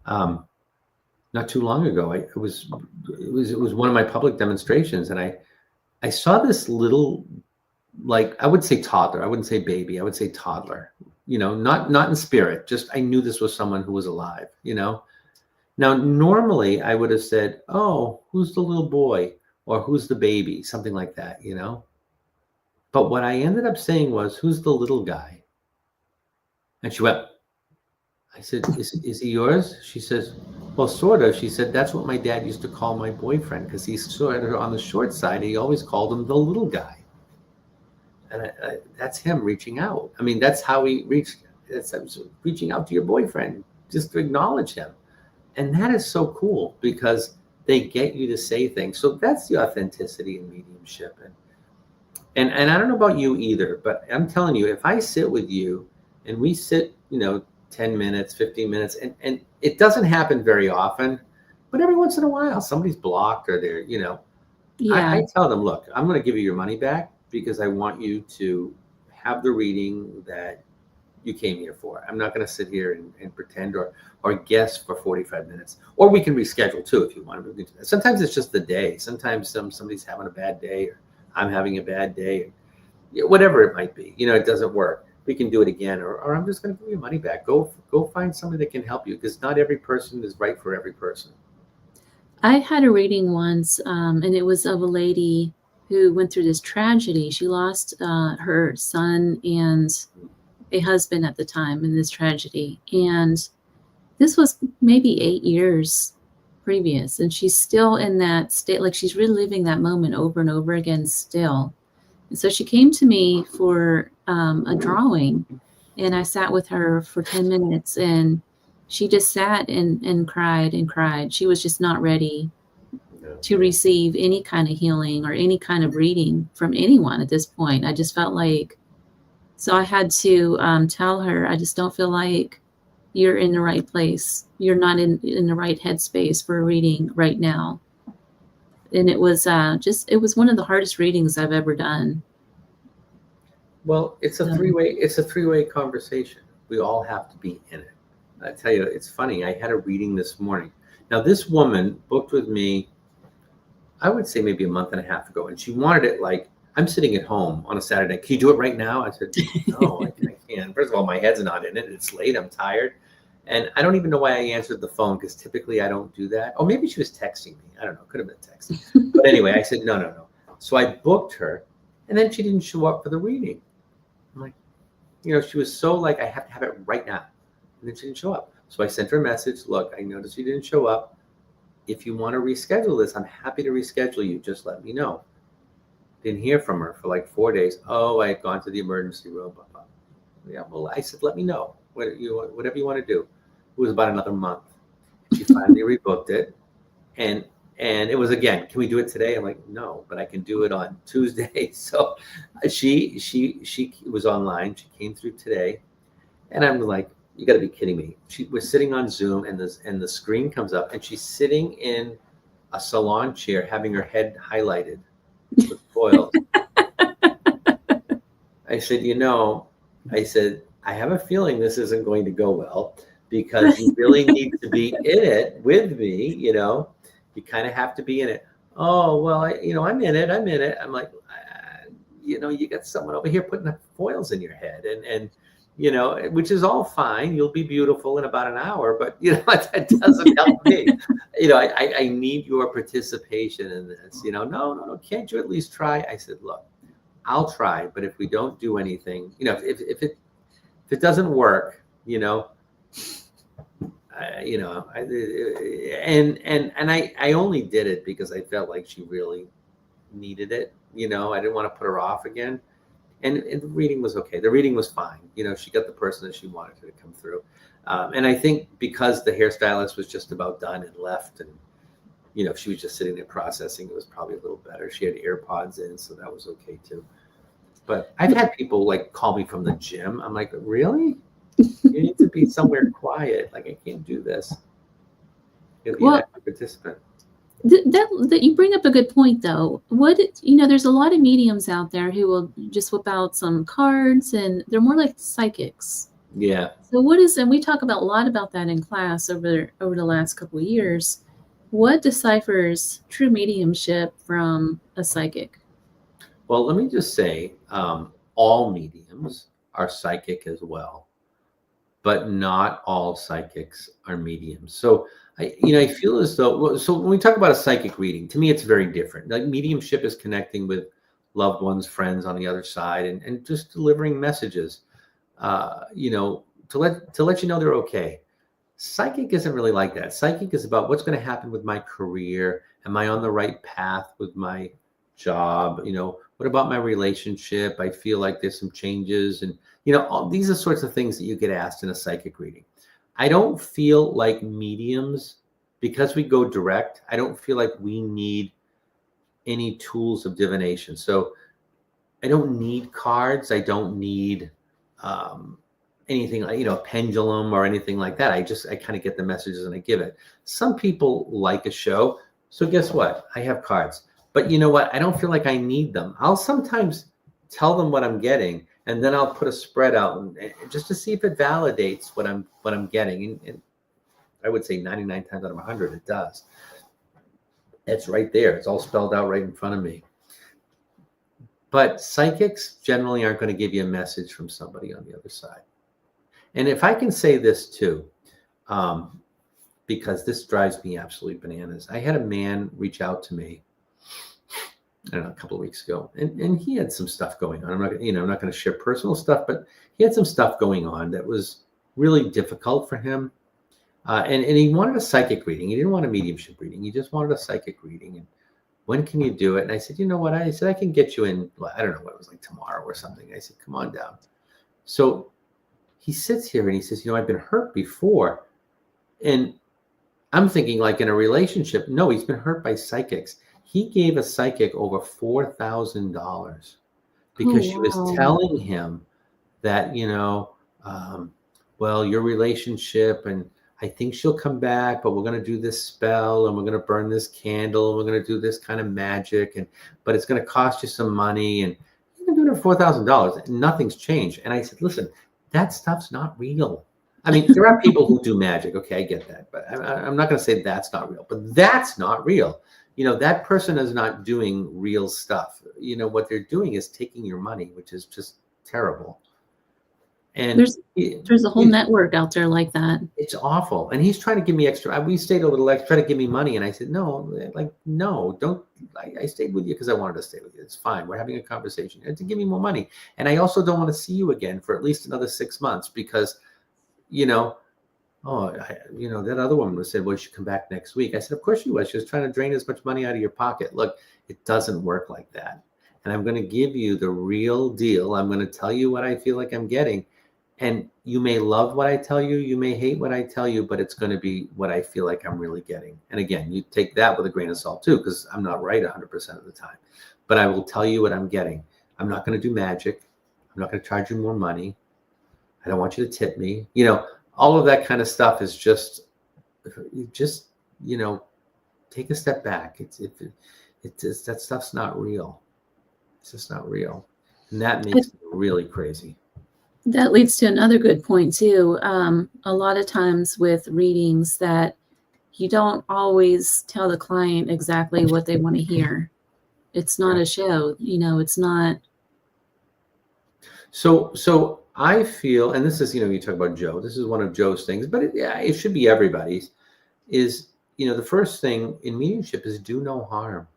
Not too long ago, it was one of my public demonstrations, and I saw this little, like, I would say toddler. I wouldn't say baby. I would say toddler. Not in spirit. Just I knew this was someone who was alive. Now, normally I would have said, "Oh, who's the little boy?" or "Who's the baby?" Something like that. But what I ended up saying was, "Who's the little guy?" And she went. I said, is he yours? She says, well, sort of. She said, that's what my dad used to call my boyfriend, because he's sort of on the short side. He always called him the little guy. And that's him reaching out. I mean, that's how he reached. That's reaching out to your boyfriend, just to acknowledge him. And that is so cool, because they get you to say things. So that's the authenticity in mediumship. And I don't know about you either, but I'm telling you, if I sit with you and we sit, 10 minutes, 15 minutes, and it doesn't happen very often, but every once in a while somebody's blocked, or they're, Yeah. I tell them, look, I'm going to give you your money back, because I want you to have the reading that you came here for. I'm not going to sit here and pretend or guess for 45 minutes, or we can reschedule too if you want. Sometimes it's just the day. Sometimes somebody's having a bad day, or I'm having a bad day, whatever it might be, it doesn't work. We can do it again, or I'm just going to give you money back. Go find somebody that can help you, because not every person is right for every person. I had a reading once, and it was of a lady who went through this tragedy. She lost her son and a husband at the time in this tragedy. And this was maybe 8 years previous. And she's still in that state, like she's reliving that moment over and over again still. And so she came to me for a drawing, and I sat with her for 10 minutes, and she just sat and cried and cried. She was just not ready to receive any kind of healing or any kind of reading from anyone at this point. I just felt like, so I had to tell her, I just don't feel like you're in the right place. You're not in the right headspace for a reading right now. And it was it was one of the hardest readings I've ever done. Well, it's a three-way conversation. We all have to be in it. I tell you, it's funny. I had a reading this morning. Now, this woman booked with me I would say maybe a month and a half ago. And she wanted it like, I'm sitting at home on a Saturday. Can you do it right now? I said, no, I can't. First of all, my head's not in it. It's late. I'm tired. And I don't even know why I answered the phone, because typically I don't do that. Or maybe she was texting me. I don't know. Could have been texting. But anyway, I said, no. So I booked her, and then she didn't show up for the reading. I'm like, she was so like, I have to have it right now. And then she didn't show up. So I sent her a message. Look, I noticed you didn't show up. If you want to reschedule this, I'm happy to reschedule you. Just let me know. Didn't hear from her for like 4 days. Oh, I had gone to the emergency room. Blah, blah. Yeah, well, I said, let me know. Whatever you want to do. It was about another month. She finally rebooked it. And it was, again, can we do it today? I'm like, no, but I can do it on Tuesday. So she was online. She came through today. And I'm like, you got to be kidding me. She was sitting on Zoom, and the screen comes up, and she's sitting in a salon chair having her head highlighted with foils. I said, I have a feeling this isn't going to go well, because you really need to be in it with me. You kind of have to be in it. Oh, well, I'm in it. I'm like, you got someone over here putting foils in your head, and which is all fine. You'll be beautiful in about an hour, but that doesn't help me. I need your participation in this. No, can't you at least try? I said, look, I'll try, but if we don't do anything, if it doesn't work, I only did it because I felt like she really needed it. I didn't want to put her off again. And the reading was okay. The reading was fine. She got the person that she wanted to come through. And I think because the hairstylist was just about done and left, and, she was just sitting there processing, it was probably a little better. She had AirPods in, so that was okay too. But I've had people like call me from the gym. I'm like, really? You need to be somewhere quiet. Like, I can't do this. You're an active participant. That you bring up a good point, though. There's a lot of mediums out there who will just whip out some cards, and they're more like psychics. Yeah. So and we talk a lot about that in class over the last couple of years. What deciphers true mediumship from a psychic? Well, let me just say, all mediums are psychic as well, but not all psychics are mediums. So I feel as though, so when we talk about a psychic reading, to me, it's very different. Like, mediumship is connecting with loved ones, friends on the other side, and just delivering messages, to let you know they're okay. Psychic isn't really like that. Psychic is about what's going to happen with my career. Am I on the right path with my job? What about my relationship? I feel like there's some changes, and all these are sorts of things that you get asked in a psychic reading. I don't feel like mediums, because we go direct, I don't feel like we need any tools of divination. So I don't need cards. I don't need anything like, a pendulum or anything like that. I kind of get the messages and I give it. Some people like a show. So guess what? I have cards. But you know what? I don't feel like I need them. I'll sometimes tell them what I'm getting, and then I'll put a spread out and just to see if it validates what I'm getting. And I would say 99 times out of 100, it does. It's right there. It's all spelled out right in front of me. But psychics generally aren't going to give you a message from somebody on the other side. And if I can say this too, because this drives me absolutely bananas. I had a man reach out to me, I don't know, a couple of weeks ago, and he had some stuff going on. I'm not going to share personal stuff, but he had some stuff going on that was really difficult for him. And he wanted a psychic reading. He didn't want a mediumship reading. He just wanted a psychic reading. And when can you do it? And I said, you know what? I said, I can get you in, I don't know what it was, like tomorrow or something. I said, come on down. So he sits here and he says, I've been hurt before. And I'm thinking, like, in a relationship, no, he's been hurt by psychics. He gave a psychic over $4,000 because she was telling him that, well, your relationship, and I think she'll come back, but we're going to do this spell, and we're going to burn this candle, and we're going to do this kind of magic, but it's going to cost you some money, and you've been doing it for $4,000, and nothing's changed. And I said, listen, that stuff's not real. I mean, there are people who do magic. Okay, I get that, but I'm not going to say that's not real, but that's not real. that person is not doing real stuff. What they're doing is taking your money, which is just terrible. And there's a whole network out there like that. It's awful. And he's trying to give me extra. We stayed a little extra, try to give me money. And I said, no, don't. I stayed with you because I wanted to stay with you. It's fine. We're having a conversation. And to give me more money. And I also don't want to see you again for at least another 6 months because, that other woman said, well, you should come back next week. I said, of course she was. She was trying to drain as much money out of your pocket. Look, it doesn't work like that. And I'm going to give you the real deal. I'm going to tell you what I feel like I'm getting. And you may love what I tell you, you may hate what I tell you, but it's going to be what I feel like I'm really getting. And again, you take that with a grain of salt too, because I'm not right 100% of the time. But I will tell you what I'm getting. I'm not going to do magic. I'm not going to charge you more money. I don't want you to tip me. All of that kind of stuff is just take a step back. It's that stuff's not real. It's just not real. And that makes me really crazy. That leads to another good point too. A lot of times with readings that you don't always tell the client exactly what they want to hear. It's not a show, it's not. So I feel, and this is, you talk about Joe, this is one of Joe's things, but it should be everybody's, is, the first thing in mediumship is do no harm,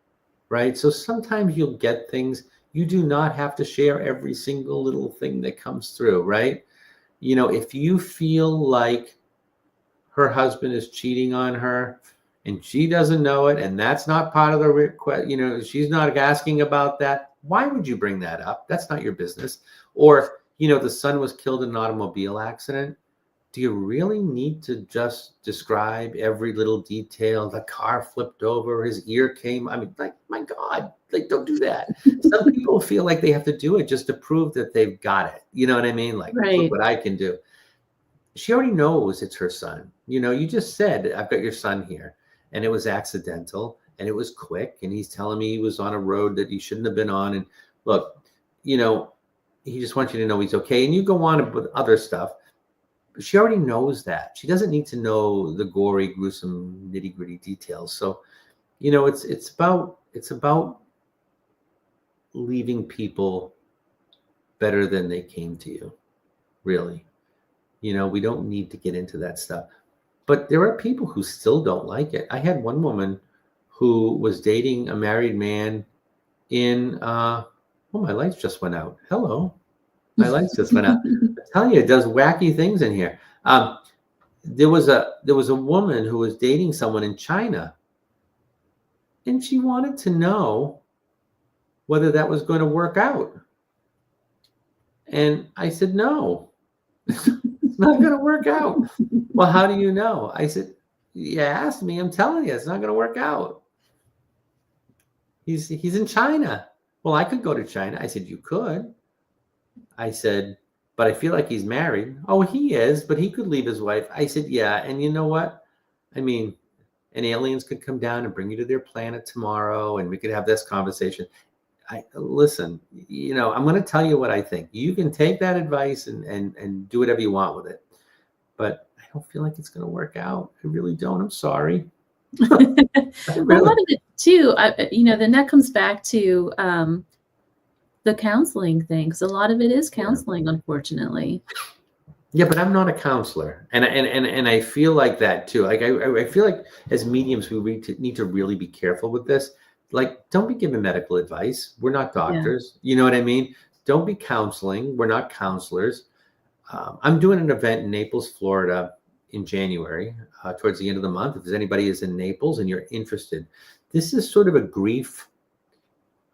right? So sometimes you'll get things. You do not have to share every single little thing that comes through, right? If you feel like her husband is cheating on her and she doesn't know it, and that's not part of the request, she's not asking about that, why would you bring that up? That's not your business. Or, the son was killed in an automobile accident. Do you really need to just describe every little detail? The car flipped over, his ear came. I mean, my God, don't do that. Some people feel like they have to do it just to prove that they've got it. You know what I mean? Look what I can do. She already knows it's her son. You just said, I've got your son here. And it was accidental and it was quick. And he's telling me he was on a road that he shouldn't have been on. And look, he just wants you to know he's okay. And you go on with other stuff. She already knows that. She doesn't need to know the gory, gruesome, nitty-gritty details. So, it's about leaving people better than they came to you, really. We don't need to get into that stuff. But there are people who still don't like it. I had one woman who was dating a married man in my lights just went out. Hello. My lights just went out. I'm telling you, it does wacky things in here. There was a woman who was dating someone in China, and she wanted to know whether that was going to work out. And I said, no, it's not going to work out. Well, how do you know? I said, you asked me. I'm telling you, it's not going to work out. He's in China. Well, I could go to China. I said, you could. I said, but I feel like he's married. Oh, he is, but he could leave his wife. I said, yeah. And you know what? I mean, and aliens could come down and bring you to their planet tomorrow, and we could have this conversation. Listen, I'm going to tell you what I think. You can take that advice and do whatever you want with it. But I don't feel like it's going to work out. I really don't. I'm sorry. Really. A lot of it too, then that comes back to the counseling thing. So a lot of it is counseling, unfortunately. Yeah, but I'm not a counselor, and I feel like that too. Like I feel like as mediums, we need to really be careful with this. Like, don't be giving medical advice. We're not doctors. Yeah. You know what I mean? Don't be counseling. We're not counselors. I'm doing an event in Naples, Florida in January, towards the end of the month. If there's anybody is in Naples and you're interested, this is sort of a grief.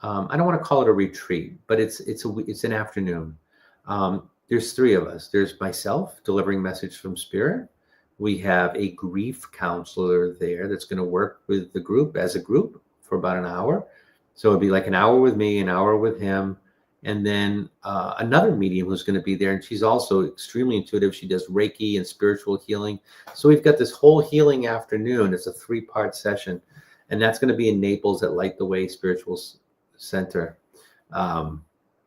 I don't want to call it a retreat, but it's an afternoon. There's 3 of us. There's myself delivering message from spirit. We have a grief counselor there that's going to work with the group as a group for about an hour. So it'd be like an hour with me, an hour with him. And then another medium who's going to be there. And she's also extremely intuitive. She does Reiki and spiritual healing. So we've got this whole healing afternoon. It's a 3-part session. And that's going to be in Naples at Light the Way Spiritual Center.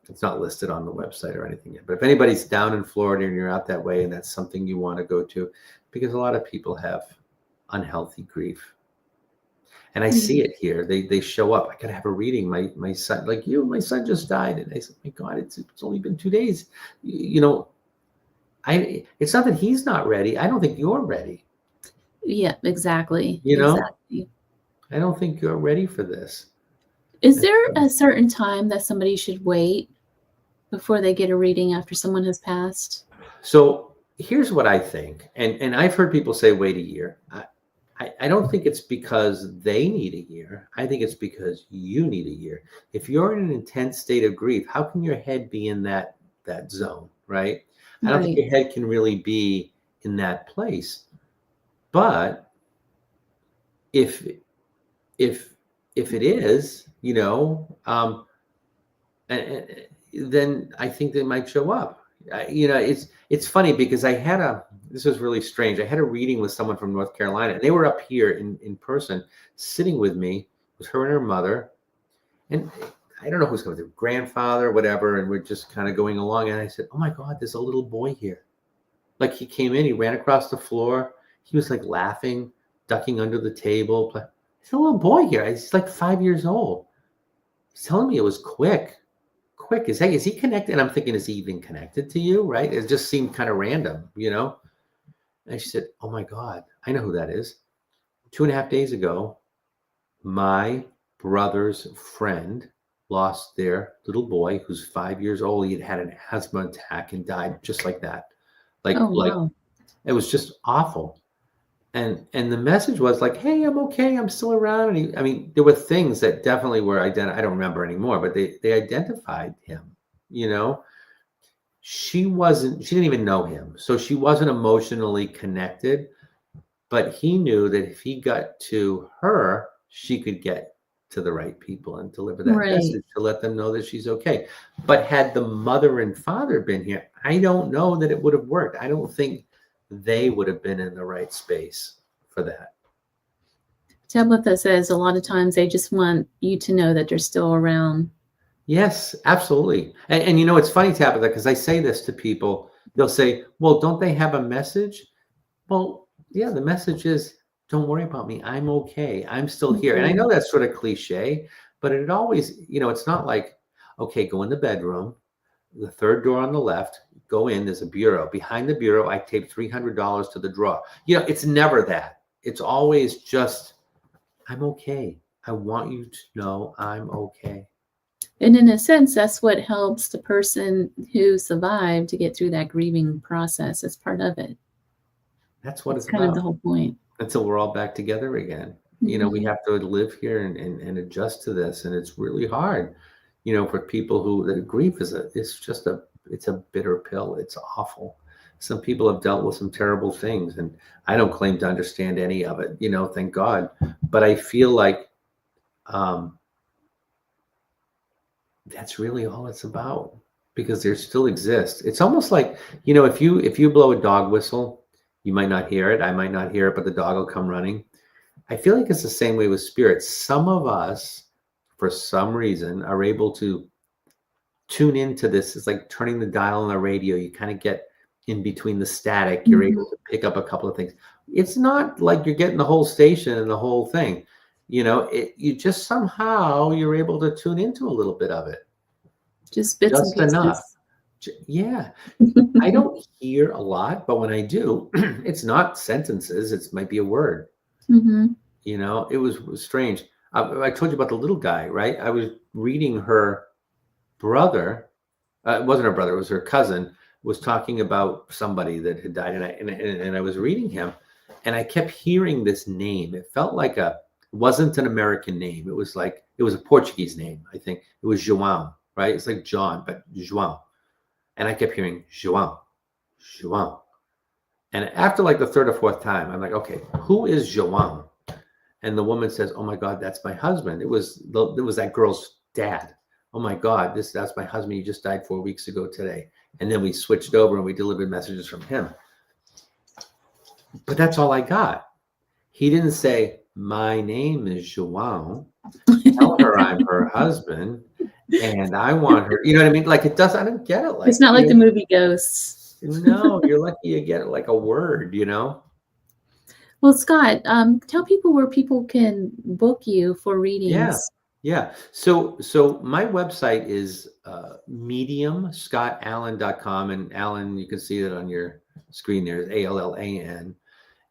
It's not listed on the website or anything yet. But if anybody's down in Florida and you're out that way and that's something you want to go to, because a lot of people have unhealthy grief. And I see it here. They show up. I gotta have a reading. My son, like you, my son just died. And I said, my God, it's only been 2 days. You know, it's not that he's not ready. I don't think you're ready. Yeah, exactly. You know, Exactly. I don't think you're ready for this. Is there a certain time that somebody should wait before they get a reading after someone has passed? So here's what I think. And I've heard people say, wait a year. I don't think it's because they need a year. I think it's because you need a year. If you're in an intense state of grief, how can your head be in that zone, right? I don't think Right. your head can really be in that place. But if it is, you know, then I think they might show up. You know, it's funny because this was really strange. I had a reading with someone from North Carolina, and they were up here in person, sitting with me. It was her and her mother, and I don't know who's coming, their grandfather, whatever, and we're just kind of going along. And I said, "Oh my God, there's a little boy here." Like he came in, he ran across the floor. He was like laughing, ducking under the table. There's a little boy here. He's like 5 years old. He's telling me it was quick. Is he connected? And I'm thinking, is he even connected to you? Right? It just seemed kind of random, you know? And she said, oh my God, I know who that is. 2.5 days ago, my brother's friend lost their little boy who's 5 years old. He had had an asthma attack and died just like that. Like Wow. it was just awful. And the message was like, hey, I'm okay. I'm still around. And I mean, there were things that definitely were I don't remember anymore, but they identified him, you know. She didn't even know him. So she wasn't emotionally connected, but he knew that if he got to her, she could get to the right people and deliver that Right. message to let them know that she's okay. But had the mother and father been here, I don't know that it would have worked. I don't think they would have been in the right space for that. Tabitha says a lot of times they just want you to know that they're still around. Yes, absolutely. And you know, it's funny, Tabitha, because I say this to people. They'll say, well, don't they have a message? Well, yeah, the message is, don't worry about me. I'm okay. I'm still here. And I know that's sort of cliche, but it always, you know, it's not like, okay, go in the bedroom, the third door on the left, go in, there's a bureau. Behind the bureau, I taped $300 to the drawer. You know, it's never that. It's always just, I'm okay. I want you to know I'm okay. And in a sense, that's what helps the person who survived to get through that grieving process. It's part of it. That's what it's kind about. of the whole point. Until we're all back together again. You know, we have to live here and adjust to this. And it's really hard, you know, for people that grief it's a bitter pill. It's awful. Some people have dealt with some terrible things, and I don't claim to understand any of it, you know, thank God. But I feel like that's really all it's about, because there still exists. It's almost like, you know, if you blow a dog whistle, you might not hear it. I might not hear it, but the dog will come running. I feel like it's the same way with spirits. Some of us, for some reason, are able to tune into this. It's like turning the dial on the radio. You kind of get in between the static. You're able to pick up a couple of things. It's not like you're getting the whole station and the whole thing. You know, you just somehow you're able to tune into a little bit of it. Just bits and pieces. Enough. Yeah. I don't hear a lot, but when I do, it's not sentences. It might be a word. You know, it was strange. I told you about the little guy, right? I was reading her brother. It wasn't her brother. It was her cousin. Was talking about somebody that had died, and I was reading him, and I kept hearing this name. It felt like it wasn't an American name. It was a Portuguese name. I think it was João, right? It's like John, but João. And I kept hearing João. And after like the third or fourth time, I'm like, okay, who is João? And the woman says, oh my God, that's my husband. It was that girl's dad. Oh my God, that's my husband. He just died 4 weeks ago today. And then we switched over and we delivered messages from him. But that's all I got. He didn't say, my name is João. Tell her I'm her husband. And I want her, you know what I mean? Like I don't get it. Like it's not like the movie Ghosts. No, you're lucky you get it like a word, you know? Well, Scott, tell people where people can book you for Yeah. readings. Yeah. So my website is mediumscottallan.com, and Allan, you can see it on your screen there, is Allan.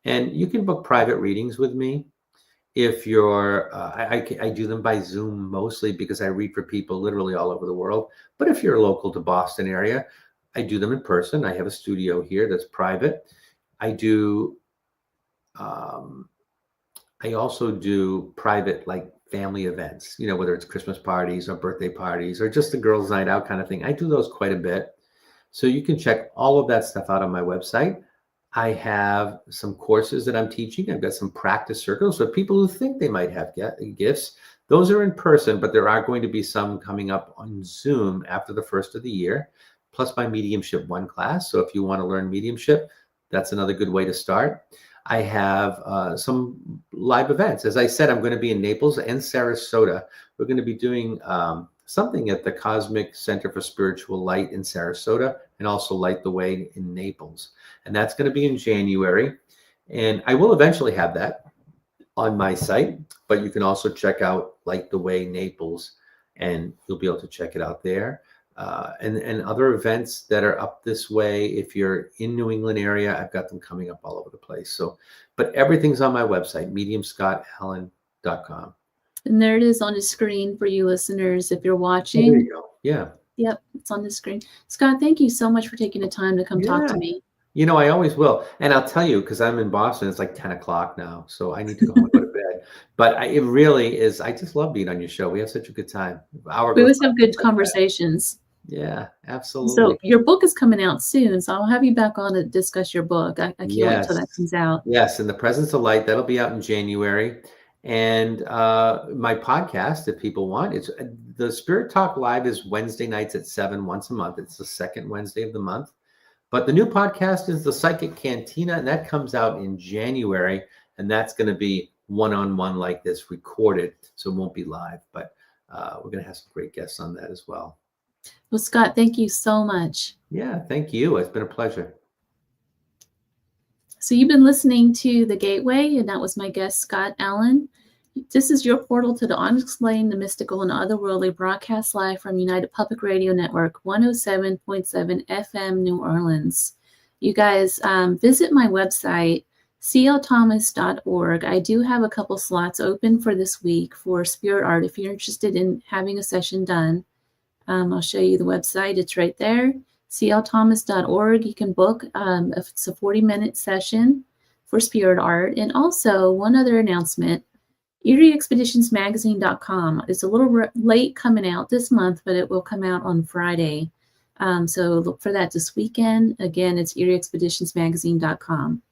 And you can book private readings with me. If you're, I do them by Zoom mostly because I read for people literally all over the world. But if you're local to Boston area, I do them in person. I have a studio here that's private. I do, um, I also do private, like family events, whether it's Christmas parties or birthday parties or just the girls' night out kind of thing. I do those quite a bit. So you can check all of that stuff out on my website. I have some courses that I'm teaching. I've got some practice circles for people who think they might have gifts. Those are in person, but there are going to be some coming up on Zoom after the first of the year, plus my Mediumship 1 class. So if you want to learn mediumship, that's another good way to start. I have some live events. As I said, I'm going to be in Naples and Sarasota. We're going to be doing something at the Cosmic Center for Spiritual Light in Sarasota, and also Light the Way in Naples. And that's going to be in January. And I will eventually have that on my site, but you can also check out Light the Way Naples, and you'll be able to check it out there. And other events that are up this way. If you're in New England area, I've got them coming up all over the place. So, but everything's on my website, mediumscottallan.com. And there it is on the screen for you listeners if you're Oh, there watching. you go. Yeah. Yep, it's on the screen. Scott, thank you so much for taking the time to come talk to Yeah. me. I always will. And I'll tell you, because I'm in Boston, it's like 10 o'clock now. So I need to go home and go to bed. But it really is, I just love being on your show. We have such a good time. We always have good conversations. Yeah, So absolutely. your book is coming out soon, so I'll have you back on to discuss your book. I can't wait till that comes out. Yes, In the Presence of Light, that'll be out in January. And my podcast, if people want, it's the Spirit Talk Live is Wednesday nights at 7 once a month. It's the second Wednesday of the month. But the new podcast is the Psychic Cantina, and that comes out in January. And that's going to be one-on-one like this, recorded, so it won't be live. But we're going to have some great guests on that as well. Well, Scott, thank you so much. Yeah, thank you. It's been a pleasure. So you've been listening to The Gateway, and that was my guest, Scott Allan. This is your portal to the unexplained, the mystical, and otherworldly, broadcast live from United Public Radio Network, 107.7 FM, New Orleans. You guys visit my website, clthomas.org. I do have a couple slots open for this week for spirit art. If you're interested in having a session done, I'll show you the website. It's right there, clthomas.org. You can book it's a 40-minute session for spirit art. And also, one other announcement, erieexpeditionsmagazine.com. It's a little late coming out this month, but it will come out on Friday. So look for that this weekend. Again, it's erieexpeditionsmagazine.com.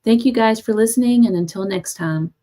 Thank you guys for listening, and until next time.